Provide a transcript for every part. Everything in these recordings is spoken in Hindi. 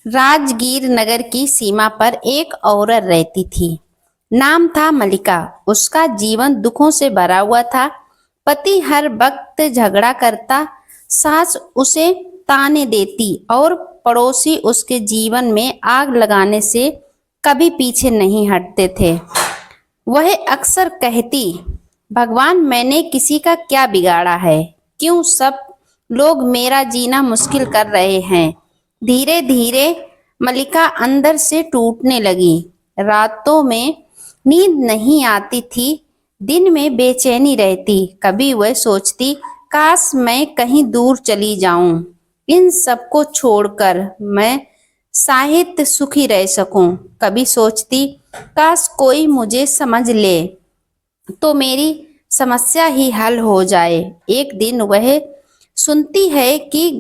राजगीर नगर की सीमा पर एक औरत रहती थी। नाम था मलिका। उसका जीवन दुखों से भरा हुआ था। पति हर वक्त झगड़ा करता, सास उसे ताने देती और पड़ोसी उसके जीवन में आग लगाने से कभी पीछे नहीं हटते थे। वह अक्सर कहती, भगवान मैंने किसी का क्या बिगाड़ा है, क्यों सब लोग मेरा जीना मुश्किल कर रहे हैं। धीरे धीरे मलिका अंदर से टूटने लगी। रातों में नींद नहीं आती थी, दिन में बेचैनी रहती। कभी वह सोचती, काश मैं कहीं दूर चली जाऊं, इन सबको छोड़कर मैं साहित्य सुखी रह सकूं। कभी सोचती, काश कोई मुझे समझ ले तो मेरी समस्या ही हल हो जाए। एक दिन वह सुनती है कि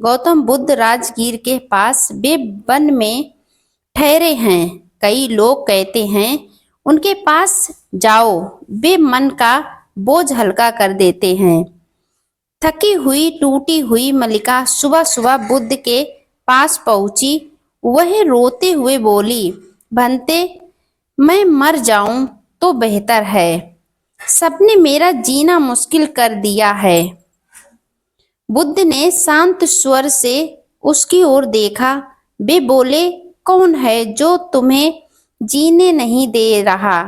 गौतम बुद्ध राजगीर के पास वे वन में ठहरे हैं। कई लोग कहते हैं उनके पास जाओ, वे मन का बोझ हल्का कर देते हैं। थकी हुई टूटी हुई मलिका सुबह सुबह बुद्ध के पास पहुंची। वह रोते हुए बोली, भंते मैं मर जाऊं तो बेहतर है, सबने मेरा जीना मुश्किल कर दिया है। बुद्ध ने शांत स्वर से उसकी ओर देखा। वे बोले, कौन है जो तुम्हें जीने नहीं दे रहा?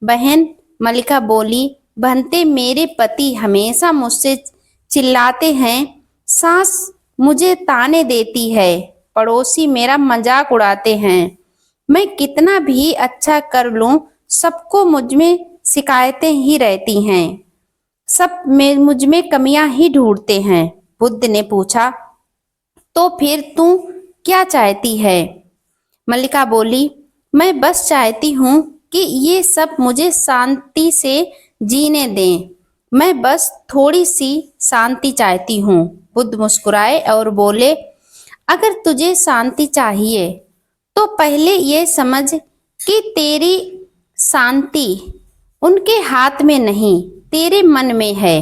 बहन, मलिका बोली, भंते मेरे पति हमेशा मुझसे चिल्लाते हैं, सास मुझे ताने देती है, पड़ोसी मेरा मजाक उड़ाते हैं। मैं कितना भी अच्छा कर लूं, सबको मुझ में शिकायतें ही रहती हैं, सब में मुझ में कमियां ही ढूंढते हैं। बुद्ध ने पूछा, तो फिर तू क्या चाहती है? मल्लिका बोली, मैं बस चाहती हूँ कि ये सब मुझे शांति से जीने दें। मैं बस थोड़ी सी शांति चाहती हूँ। बुद्ध मुस्कुराए और बोले, अगर तुझे शांति चाहिए तो पहले ये समझ कि तेरी शांति उनके हाथ में नहीं, तेरे मन में है।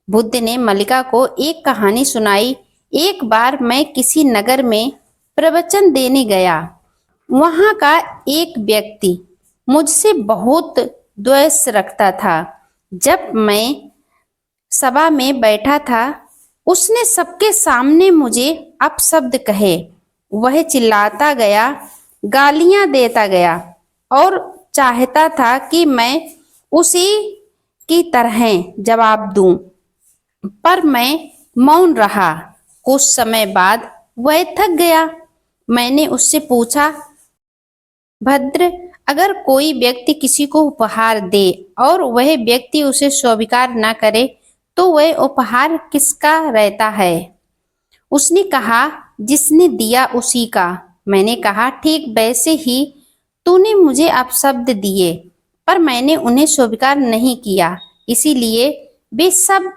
बुद्ध ने मल्लिका को एक कहानी सुनाई। एक बार मैं किसी नगर में प्रवचन देने गया। वहां का एक व्यक्ति मुझसे बहुत द्वेष रखता था। जब मैं सभा में बैठा था, उसने सबके सामने मुझे अपशब्द कहे। वह चिल्लाता गया, गालियां देता गया और चाहता था कि मैं उसी की तरह जवाब दूं, पर मैं मौन रहा। कुछ समय बाद वह थक गया। मैंने उससे पूछा, भद्र, अगर कोई व्यक्ति किसी को उपहार दे और वह व्यक्ति उसे स्वीकार न करे तो वह उपहार किसका रहता है? उसने कहा, जिसने दिया उसी का। मैंने कहा, ठीक वैसे ही तूने मुझे अपशब्द दिए, पर मैंने उन्हें स्वीकार नहीं किया, इसीलिए वे सब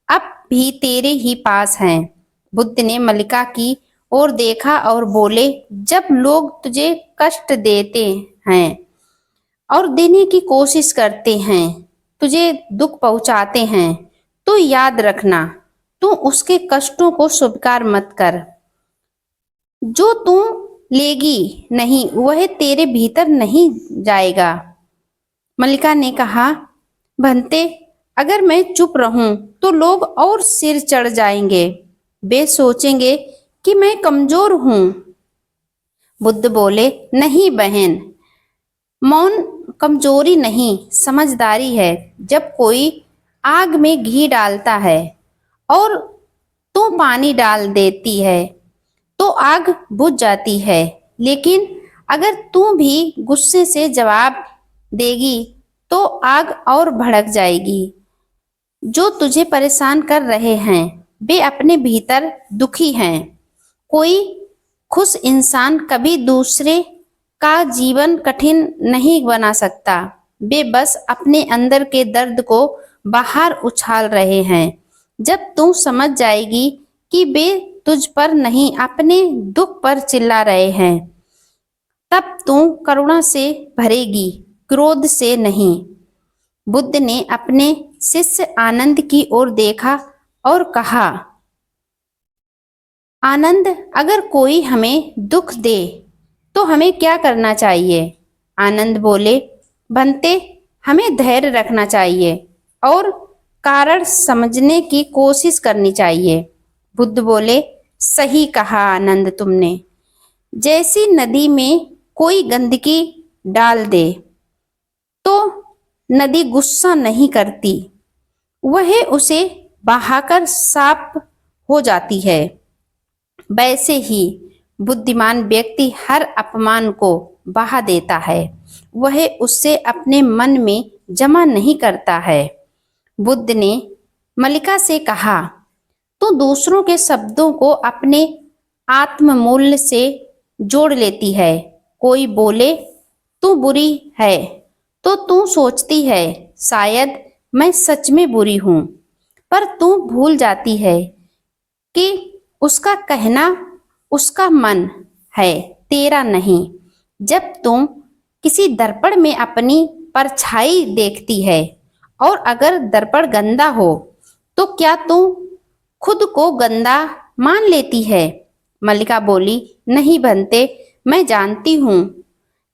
अब भी तेरे ही पास हैं। बुद्ध ने मल्लिका की ओर देखा और बोले, जब लोग तुझे कष्ट देते हैं और देने की कोशिश करते हैं, तुझे दुख पहुंचाते हैं, तो याद रखना, तू उसके कष्टों को स्वीकार मत कर। जो तू लेगी नहीं वह तेरे भीतर नहीं जाएगा। मल्लिका ने कहा, भंते, अगर मैं चुप रहूं तो लोग और सिर चढ़ जाएंगे, वे सोचेंगे कि मैं कमजोर हूं। बुद्ध बोले, नहीं बहन, मौन कमजोरी नहीं, समझदारी है। जब कोई आग में घी डालता है और तू पानी डाल देती है तो आग बुझ जाती है, लेकिन अगर तू भी गुस्से से जवाब देगी तो आग और भड़क जाएगी। जो तुझे परेशान कर रहे हैं वे अपने भीतर दुखी हैं। कोई खुश इंसान कभी दूसरे का जीवन कठिन नहीं बना सकता, वे बस अपने अंदर के दर्द को बाहर उछाल रहे हैं। जब तू समझ जाएगी कि वे तुझ पर नहीं अपने दुख पर चिल्ला रहे हैं, तब तू करुणा से भरेगी, क्रोध से नहीं। बुद्ध ने अपने शिष्य आनंद की ओर देखा और कहा, आनंद, अगर कोई हमें दुख दे तो हमें क्या करना चाहिए? आनंद बोले, बनते, हमें धैर्य रखना चाहिए और कारण समझने की कोशिश करनी चाहिए। बुद्ध बोले, सही कहा आनंद तुमने। जैसी नदी में कोई गंदगी डाल दे तो नदी गुस्सा नहीं करती, वह उसे बहाकर साफ हो जाती है। वैसे ही बुद्धिमान व्यक्ति हर अपमान को बहा देता है, वह उससे अपने मन में जमा नहीं करता है। बुद्ध ने मल्लिका से कहा, तू दूसरों के शब्दों को अपने आत्ममूल्य से जोड़ लेती है। कोई बोले तू बुरी है तो तू सोचती है शायद मैं सच में बुरी हूं, पर तू भूल जाती है कि उसका कहना उसका मन है, तेरा नहीं। जब तुम किसी दर्पण में अपनी परछाई देखती है और अगर दर्पण गंदा हो तो क्या तुम खुद को गंदा मान लेती है? मल्लिका बोली, नहीं बनते, मैं जानती हूँ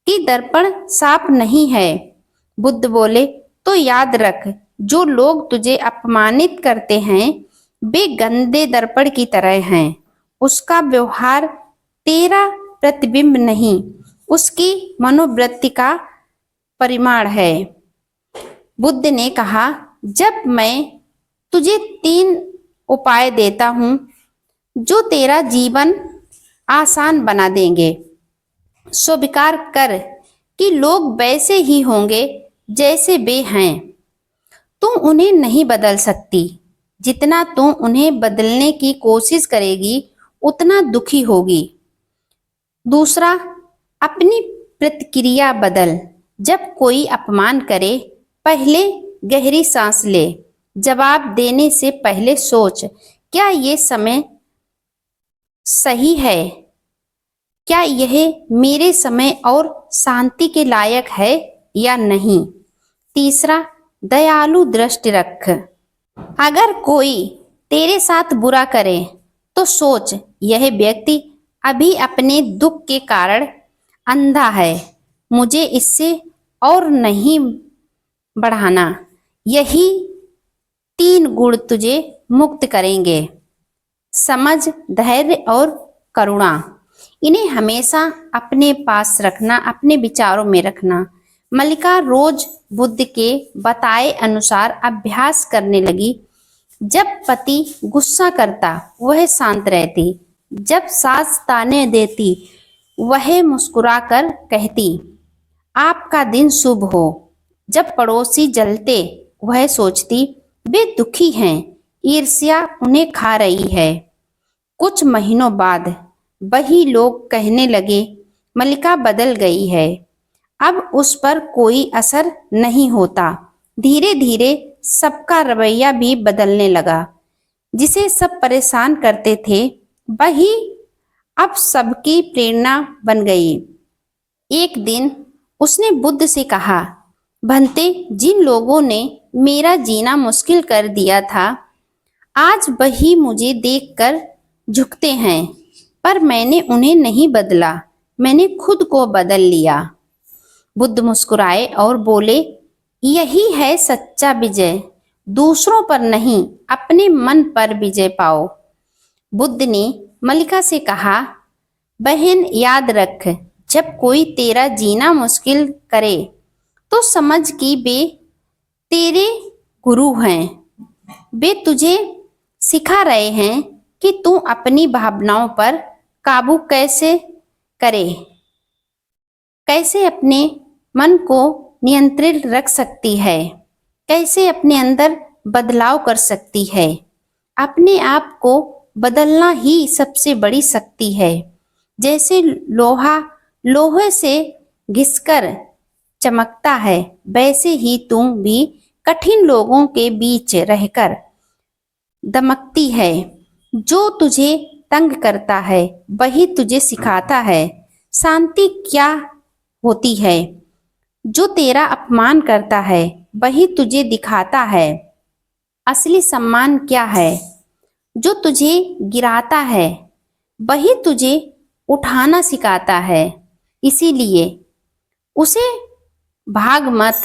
कि दर्पण साफ नहीं है। बुद्ध बोले, तो याद रख, जो लोग तुझे अपमानित करते हैं वे गंदे दर्पण की तरह हैं। उसका व्यवहार तेरा प्रतिबिंब नहीं, उसकी मनोवृत्ति का परिमाण है। बुद्ध ने कहा, जब मैं तुझे 3 उपाय देता हूं जो तेरा जीवन आसान बना देंगे, स्वीकार कर कि लोग वैसे ही होंगे जैसे वे हैं। तू उन्हें नहीं बदल सकती। जितना तू उन्हें बदलने की कोशिश करेगी उतना दुखी होगी। दूसरा, अपनी प्रतिक्रिया बदल। जब कोई अपमान करे पहले गहरी सांस ले। जवाब देने से पहले सोच, क्या ये समय सही है? क्या यह मेरे समय और शांति के लायक है या नहीं? तीसरा, दयालु दृष्टि रख। अगर कोई तेरे साथ बुरा करे तो सोच, यह व्यक्ति अभी अपने दुख के कारण अंधा है, मुझे इससे और नहीं बढ़ाना। यही 3 गुण तुझे मुक्त करेंगे, समझ, धैर्य और करुणा। इन्हें हमेशा अपने पास रखना, अपने विचारों में रखना। मल्लिका रोज बुद्ध के बताए अनुसार अभ्यास करने लगी। जब पति गुस्सा करता वह शांत रहती, जब सास ताने देती वह मुस्कुराकर कहती, आपका दिन शुभ हो। जब पड़ोसी जलते वह सोचती, वे दुखी हैं, ईर्ष्या उन्हें खा रही है। कुछ महीनों बाद वही लोग कहने लगे, मल्लिका बदल गई है, अब उस पर कोई असर नहीं होता। धीरे धीरे सबका रवैया भी बदलने लगा। जिसे सब परेशान करते थे वही अब सबकी प्रेरणा बन गई। एक दिन उसने बुद्ध से कहा, भंते, जिन लोगों ने मेरा जीना मुश्किल कर दिया था आज वही मुझे देखकर झुकते हैं, पर मैंने उन्हें नहीं बदला, मैंने खुद को बदल लिया। बुद्ध मुस्कुराए और बोले, यही है सच्चा विजय, दूसरों पर नहीं अपने मन पर विजय पाओ। बुद्ध ने मल्लिका से कहा, बहन याद रख, जब कोई तेरा जीना मुश्किल करे तो समझ कि वे तेरे गुरु हैं। वे तुझे सिखा रहे हैं कि तू अपनी भावनाओं पर काबू कैसे करे, कैसे अपने मन को नियंत्रित रख सकती है, कैसे अपने अंदर बदलाव कर सकती है। अपने आप को बदलना ही सबसे बड़ी शक्ति है। जैसे लोहा लोहे से घिसकर चमकता है, वैसे ही तुम भी कठिन लोगों के बीच रहकर दमकती है। जो तुझे तंग करता है वही तुझे सिखाता है शांति क्या होती है। जो तेरा अपमान करता है वही तुझे दिखाता है असली सम्मान क्या है। जो तुझे गिराता है वही तुझे उठाना सिखाता है, इसीलिए उसे भाग मत,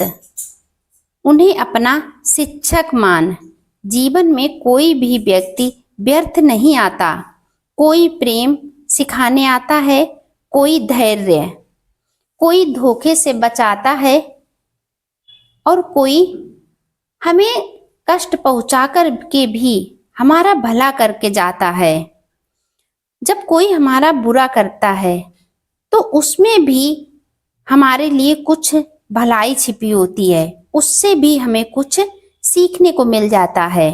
उन्हें अपना शिक्षक मान। जीवन में कोई भी व्यक्ति व्यर्थ नहीं आता। कोई प्रेम सिखाने आता है, कोई धैर्य, कोई धोखे से बचाता है और कोई हमें कष्ट पहुंचाकर के भी हमारा भला करके जाता है। जब कोई हमारा बुरा करता है तो उसमें भी हमारे लिए कुछ भलाई छिपी होती है, उससे भी हमें कुछ सीखने को मिल जाता है।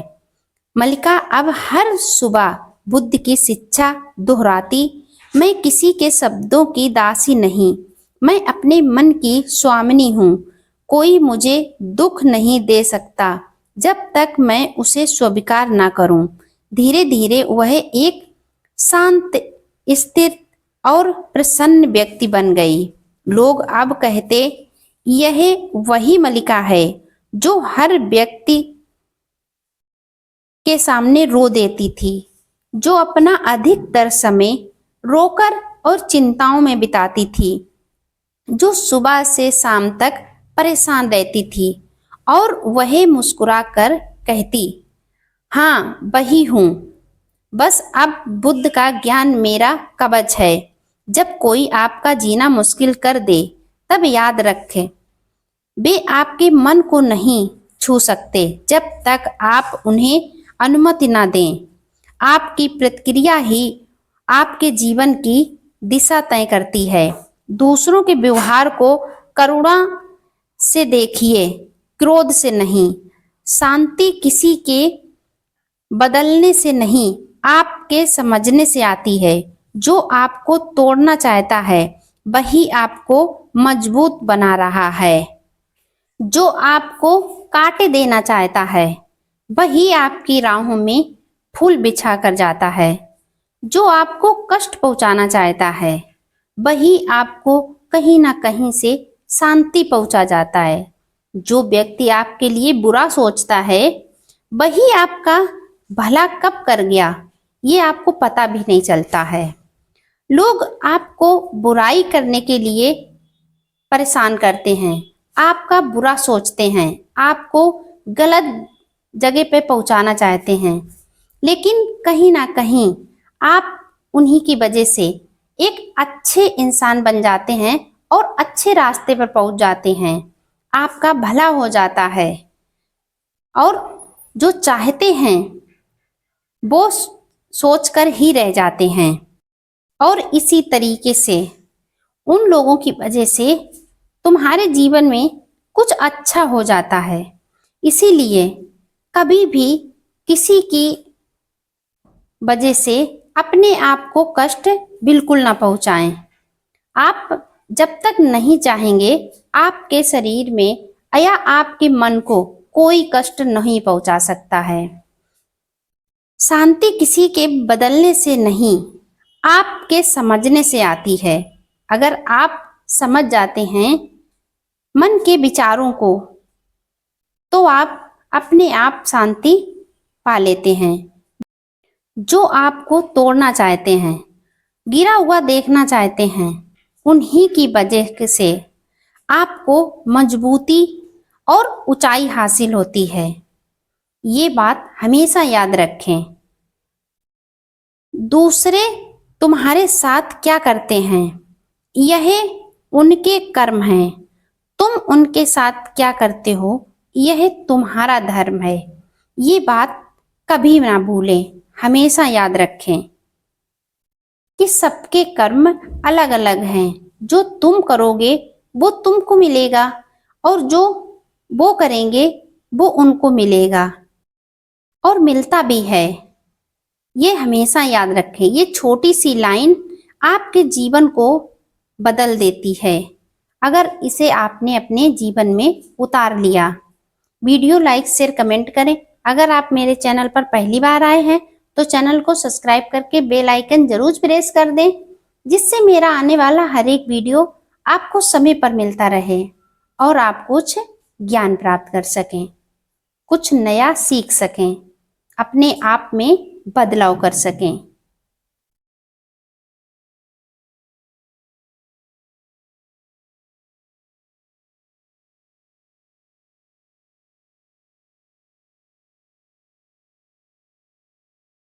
मल्लिका अब हर सुबह बुद्ध की शिक्षा दोहराती, मैं किसी के शब्दों की दासी नहीं, मैं अपने मन की स्वामिनी हूँ। कोई मुझे दुख नहीं दे सकता जब तक मैं उसे स्वीकार ना करूं। धीरे धीरे वह एक शांत, स्थिर और प्रसन्न व्यक्ति बन गई। लोग अब कहते, यह वही मल्लिका है जो हर व्यक्ति के सामने रो देती थी, जो अपना अधिकतर समय रोकर और चिंताओं में बिताती थी, जो सुबह से शाम तक परेशान रहती थी और वह मुस्कुराकर कहती, हाँ वही हूँ, बस अब बुद्ध का ज्ञान मेरा कवच है। जब कोई आपका जीना मुश्किल कर दे तब याद रखें, वे आपके मन को नहीं छू सकते जब तक आप उन्हें अनुमति ना दें। आपकी प्रतिक्रिया ही आपके जीवन की दिशा तय करती है। दूसरों के व्यवहार को करुणा से देखिए, क्रोध से नहीं। शांति किसी के बदलने से नहीं, आपके समझने से आती है। जो आपको तोड़ना चाहता है वही आपको मजबूत बना रहा है। जो आपको काटे देना चाहता है वही आपकी राहों में फूल बिछा कर जाता है। जो आपको कष्ट पहुंचाना चाहता है वही आपको कहीं ना कहीं से शांति पहुंचा जाता है। जो व्यक्ति आपके लिए बुरा सोचता है वही आपका भला कब कर गया ये आपको पता भी नहीं चलता है। लोग आपको बुराई करने के लिए परेशान करते हैं, आपका बुरा सोचते हैं, आपको गलत जगह पे पहुंचाना चाहते हैं, लेकिन कहीं ना कहीं आप उन्हीं की वजह से एक अच्छे इंसान बन जाते हैं और अच्छे रास्ते पर पहुंच जाते हैं। आपका भला हो जाता है और जो चाहते हैं वो सोचकर ही रह जाते हैं। और इसी तरीके से उन लोगों की वजह से तुम्हारे जीवन में कुछ अच्छा हो जाता है। इसीलिए कभी भी किसी की वजह से अपने आप को कष्ट बिल्कुल ना पहुंचाएं। आप जब तक नहीं चाहेंगे आपके शरीर में या आपके मन को कोई कष्ट नहीं पहुंचा सकता है। शांति किसी के बदलने से नहीं, आपके समझने से आती है। अगर आप समझ जाते हैं मन के विचारों को तो आप अपने आप शांति पा लेते हैं। जो आपको तोड़ना चाहते हैं, गिरा हुआ देखना चाहते हैं, उन्हीं की वजह से आपको मजबूती और ऊंचाई हासिल होती है। ये बात हमेशा याद रखें। दूसरे तुम्हारे साथ क्या करते हैं यह उनके कर्म हैं, तुम उनके साथ क्या करते हो यह तुम्हारा धर्म है। ये बात कभी ना भूलें, हमेशा याद रखें कि सबके कर्म अलग अलग हैं। जो तुम करोगे वो तुमको मिलेगा और जो वो करेंगे वो उनको मिलेगा और मिलता भी है। ये हमेशा याद रखें। ये छोटी सी लाइन आपके जीवन को बदल देती है अगर इसे आपने अपने जीवन में उतार लिया। वीडियो लाइक शेयर कमेंट करें। अगर आप मेरे चैनल पर पहली बार आए हैं तो चैनल को सब्सक्राइब करके बेल आइकन जरूर प्रेस कर दें, जिससे मेरा आने वाला हर एक वीडियो आपको समय पर मिलता रहे और आप कुछ ज्ञान प्राप्त कर सकें, कुछ नया सीख सकें, अपने आप में बदलाव कर सकें।